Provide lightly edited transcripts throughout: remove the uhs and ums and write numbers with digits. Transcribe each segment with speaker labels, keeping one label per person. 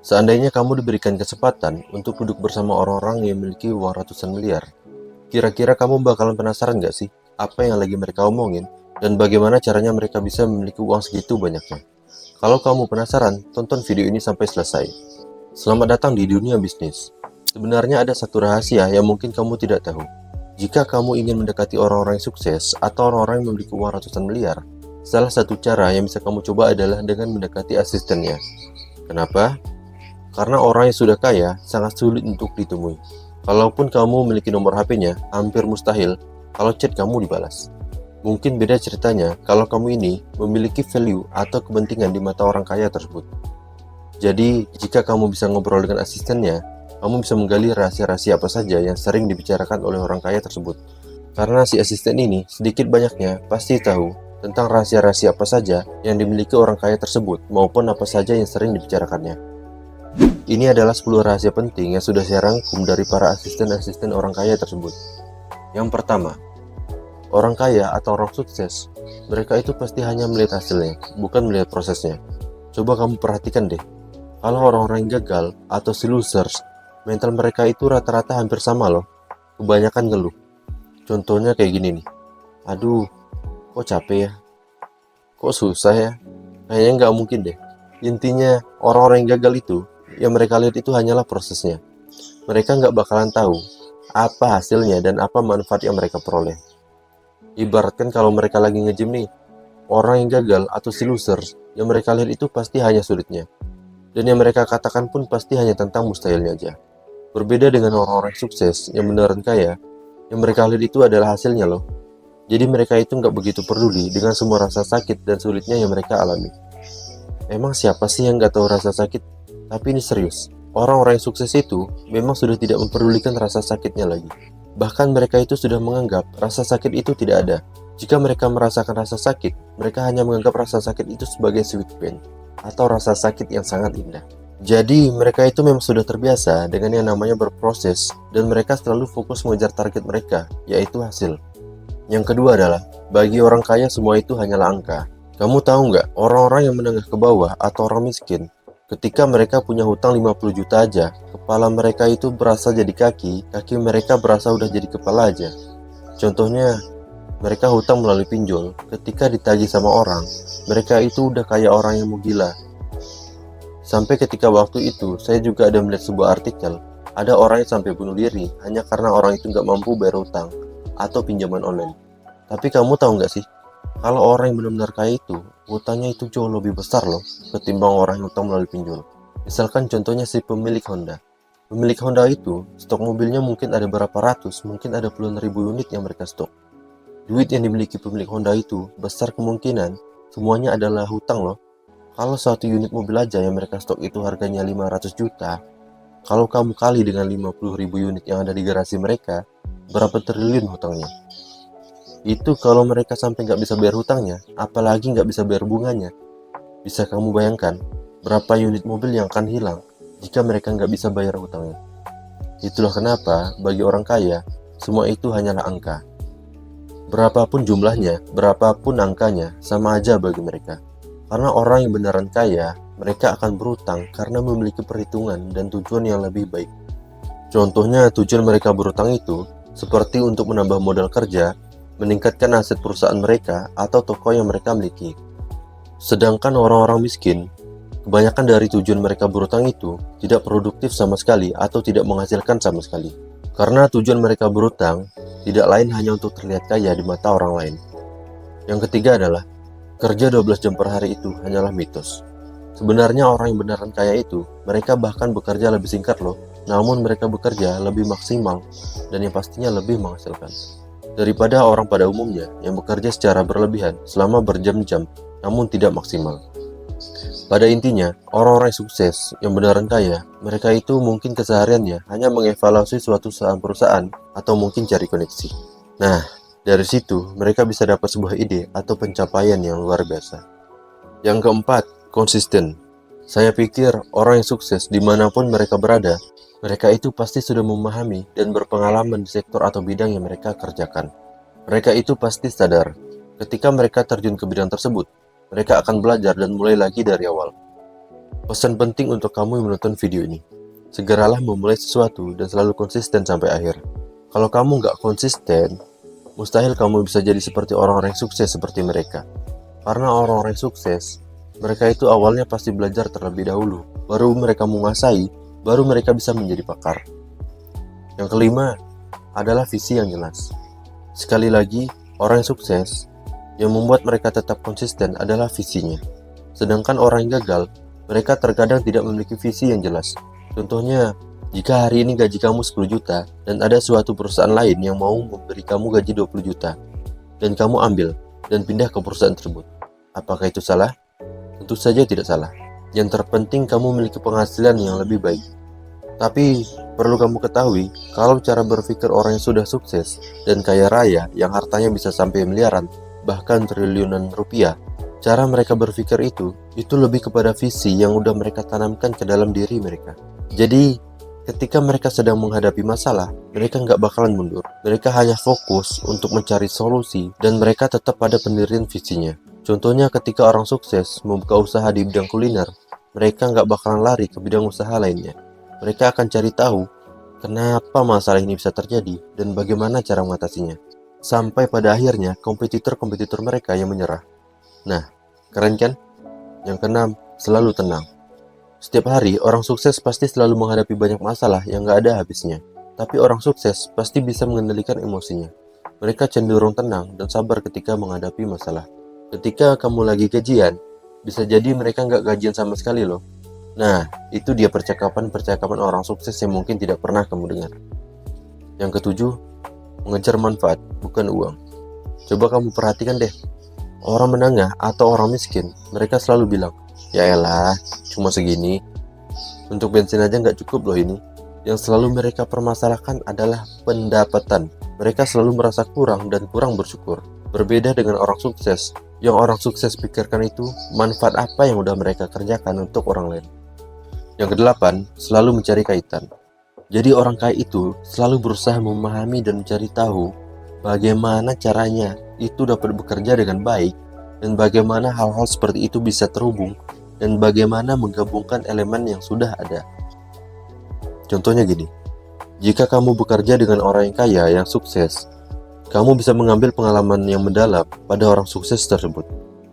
Speaker 1: Seandainya kamu diberikan kesempatan untuk duduk bersama orang-orang yang memiliki uang ratusan miliar, kira-kira kamu bakalan penasaran gak sih apa yang lagi mereka omongin dan bagaimana caranya mereka bisa memiliki uang segitu banyaknya? Kalau kamu penasaran, tonton video ini sampai selesai. Selamat datang di dunia bisnis. Sebenarnya ada satu rahasia yang mungkin kamu tidak tahu. Jika kamu ingin mendekati orang-orang yang sukses atau orang-orang yang memiliki uang ratusan miliar, salah satu cara yang bisa kamu coba adalah dengan mendekati asistennya. Kenapa? Karena orang yang sudah kaya sangat sulit untuk ditemui. Kalaupun kamu memiliki nomor HP-nya, hampir mustahil kalau chat kamu dibalas. Mungkin beda ceritanya kalau kamu ini memiliki value atau kepentingan di mata orang kaya tersebut. Jadi, jika kamu bisa ngobrol dengan asistennya, kamu bisa menggali rahasia-rahasia apa saja yang sering dibicarakan oleh orang kaya tersebut. Karena si asisten ini sedikit banyaknya pasti tahu tentang rahasia-rahasia apa saja yang dimiliki orang kaya tersebut maupun apa saja yang sering dibicarakannya. Ini adalah 10 rahasia penting yang sudah saya rangkum dari para asisten-asisten orang kaya tersebut. Yang pertama, orang kaya atau orang sukses, mereka itu pasti hanya melihat hasilnya, bukan melihat prosesnya. Coba kamu perhatikan deh, kalau orang-orang yang gagal atau si losers, mental mereka itu rata-rata hampir sama loh, kebanyakan ngeluh. Contohnya kayak gini nih, aduh, kok capek ya, kok susah ya, kayaknya nggak mungkin deh. Intinya, orang-orang yang gagal itu, yang mereka lihat itu hanyalah prosesnya. Mereka nggak bakalan tahu apa hasilnya dan apa manfaat yang mereka peroleh. Ibaratkan kalau mereka lagi nge-gym nih, orang yang gagal atau si losers, yang mereka lihat itu pasti hanya sulitnya. Dan yang mereka katakan pun pasti hanya tentang mustahilnya aja. Berbeda dengan orang-orang sukses yang beneran kaya, yang mereka lihat itu adalah hasilnya loh. Jadi mereka itu nggak begitu peduli dengan semua rasa sakit dan sulitnya yang mereka alami. Emang siapa sih yang nggak tahu rasa sakit? Tapi ini serius, orang-orang yang sukses itu memang sudah tidak memperdulikan rasa sakitnya lagi. Bahkan mereka itu sudah menganggap rasa sakit itu tidak ada. Jika mereka merasakan rasa sakit, mereka hanya menganggap rasa sakit itu sebagai sweet pain, atau rasa sakit yang sangat indah. Jadi mereka itu memang sudah terbiasa dengan yang namanya berproses, dan mereka selalu fokus mengejar target mereka, yaitu hasil. Yang kedua adalah, bagi orang kaya semua itu hanyalah angka. Kamu tahu nggak, orang-orang yang menengah ke bawah atau orang miskin, ketika mereka punya hutang 50 juta aja, kepala mereka itu berasa jadi kaki, kaki mereka berasa udah jadi kepala aja. Contohnya, mereka hutang melalui pinjol, ketika ditagih sama orang, mereka itu udah kayak orang yang mau gila. Sampai ketika waktu itu, saya juga ada melihat sebuah artikel, ada orang yang sampai bunuh diri, hanya karena orang itu nggak mampu bayar hutang, atau pinjaman online. Tapi kamu tahu nggak sih, kalau orang yang benar-benar kaya itu, hutangnya itu jauh lebih besar loh, ketimbang orang yang hutang melalui pinjol. Misalkan contohnya si pemilik Honda. Pemilik Honda itu, stok mobilnya mungkin ada berapa ratus, mungkin ada puluhan ribu unit yang mereka stok. Duit yang dimiliki pemilik Honda itu, besar kemungkinan, semuanya adalah hutang loh. Kalau satu unit mobil aja yang mereka stok itu harganya 500 juta, kalau kamu kali dengan 50 ribu unit yang ada di garasi mereka, berapa triliun hutangnya? Itu kalau mereka sampai nggak bisa bayar hutangnya, apalagi nggak bisa bayar bunganya. Bisa kamu bayangkan berapa unit mobil yang akan hilang jika mereka nggak bisa bayar hutangnya. Itulah kenapa bagi orang kaya, semua itu hanyalah angka. Berapapun jumlahnya, berapapun angkanya, sama aja bagi mereka. Karena orang yang beneran kaya, mereka akan berutang karena memiliki perhitungan dan tujuan yang lebih baik. Contohnya tujuan mereka berutang itu seperti untuk menambah modal kerja, meningkatkan aset perusahaan mereka atau toko yang mereka miliki. Sedangkan orang-orang miskin, kebanyakan dari tujuan mereka berutang itu tidak produktif sama sekali atau tidak menghasilkan sama sekali. Karena tujuan mereka berutang tidak lain hanya untuk terlihat kaya di mata orang lain. Yang ketiga adalah, kerja 12 jam per hari itu hanyalah mitos. Sebenarnya orang yang beneran kaya itu, mereka bahkan bekerja lebih singkat loh, namun mereka bekerja lebih maksimal dan yang pastinya lebih menghasilkan daripada orang pada umumnya yang bekerja secara berlebihan selama berjam-jam namun tidak maksimal. Pada intinya, orang-orang yang sukses yang beneran kaya, mereka itu mungkin kesehariannya hanya mengevaluasi suatu perusahaan atau mungkin cari koneksi. Nah, dari situ mereka bisa dapat sebuah ide atau pencapaian yang luar biasa. Yang keempat, konsisten. Saya pikir orang yang sukses dimanapun mereka berada, mereka itu pasti sudah memahami dan berpengalaman di sektor atau bidang yang mereka kerjakan. Mereka itu pasti sadar, ketika mereka terjun ke bidang tersebut, mereka akan belajar dan mulai lagi dari awal. Pesan penting untuk kamu yang menonton video ini. Segeralah memulai sesuatu dan selalu konsisten sampai akhir. Kalau kamu nggak konsisten, mustahil kamu bisa jadi seperti orang-orang yang sukses seperti mereka. Karena orang-orang yang sukses, mereka itu awalnya pasti belajar terlebih dahulu. Baru mereka menguasai, baru mereka bisa menjadi pakar. Yang kelima adalah visi yang jelas. Sekali lagi, orang yang sukses, yang membuat mereka tetap konsisten adalah visinya. Sedangkan orang yang gagal, mereka terkadang tidak memiliki visi yang jelas. Contohnya, jika hari ini gaji kamu 10 juta dan ada suatu perusahaan lain yang mau memberi kamu gaji 20 juta dan kamu ambil dan pindah ke perusahaan tersebut. Apakah itu salah? Tentu saja tidak salah. Yang terpenting kamu memiliki penghasilan yang lebih baik. Tapi perlu kamu ketahui, kalau cara berpikir orang yang sudah sukses dan kaya raya yang hartanya bisa sampai miliaran, bahkan triliunan rupiah, cara mereka berpikir itu lebih kepada visi yang udah mereka tanamkan ke dalam diri mereka. Jadi, ketika mereka sedang menghadapi masalah, mereka nggak bakalan mundur. Mereka hanya fokus untuk mencari solusi dan mereka tetap pada pendirian visinya. Contohnya ketika orang sukses membuka usaha di bidang kuliner, mereka nggak bakalan lari ke bidang usaha lainnya. Mereka akan cari tahu kenapa masalah ini bisa terjadi dan bagaimana cara mengatasinya. Sampai pada akhirnya kompetitor-kompetitor mereka yang menyerah. Nah, keren kan? Yang keenam, selalu tenang. Setiap hari, orang sukses pasti selalu menghadapi banyak masalah yang gak ada habisnya. Tapi orang sukses pasti bisa mengendalikan emosinya. Mereka cenderung tenang dan sabar ketika menghadapi masalah. Ketika kamu lagi gajian, bisa jadi mereka gak gajian sama sekali loh. Nah, itu dia percakapan-percakapan orang sukses yang mungkin tidak pernah kamu dengar. Yang ketujuh, mengejar manfaat, bukan uang. Coba kamu perhatikan deh. Orang menengah atau orang miskin, mereka selalu bilang, ya elah, cuma segini. Untuk bensin aja nggak cukup loh ini. Yang selalu mereka permasalahkan adalah pendapatan. Mereka selalu merasa kurang dan kurang bersyukur. Berbeda dengan orang sukses. Yang orang sukses pikirkan itu manfaat apa yang udah mereka kerjakan untuk orang lain. Yang kedelapan, selalu mencari kaitan. Jadi orang kaya itu selalu berusaha memahami dan mencari tahu bagaimana caranya itu dapat bekerja dengan baik dan bagaimana hal-hal seperti itu bisa terhubung dan bagaimana menggabungkan elemen yang sudah ada. Contohnya gini, jika kamu bekerja dengan orang yang kaya yang sukses, kamu bisa mengambil pengalaman yang mendalam pada orang sukses tersebut.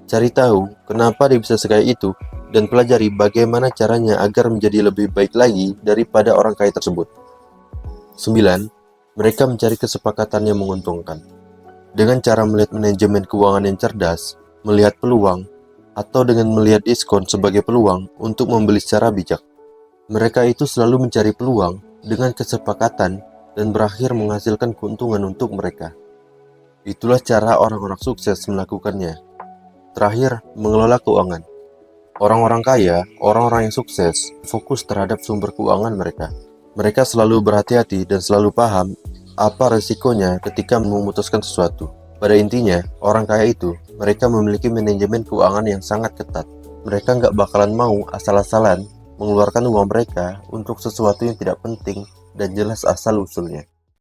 Speaker 1: Cari tahu kenapa dia bisa sekaya itu dan pelajari bagaimana caranya agar menjadi lebih baik lagi daripada orang kaya tersebut. 9. Mereka mencari kesepakatan yang menguntungkan. Dengan cara melihat manajemen keuangan yang cerdas, melihat peluang, atau dengan melihat diskon sebagai peluang untuk membeli secara bijak. Mereka itu selalu mencari peluang dengan kesepakatan dan berakhir menghasilkan keuntungan untuk mereka. Itulah cara orang-orang sukses melakukannya. Terakhir, mengelola keuangan. Orang-orang kaya, orang-orang yang sukses, fokus terhadap sumber keuangan mereka. Mereka selalu berhati-hati dan selalu paham apa resikonya ketika memutuskan sesuatu. Pada intinya, orang kaya itu, mereka memiliki manajemen keuangan yang sangat ketat. Mereka nggak bakalan mau asal-asalan mengeluarkan uang mereka untuk sesuatu yang tidak penting dan jelas asal-usulnya.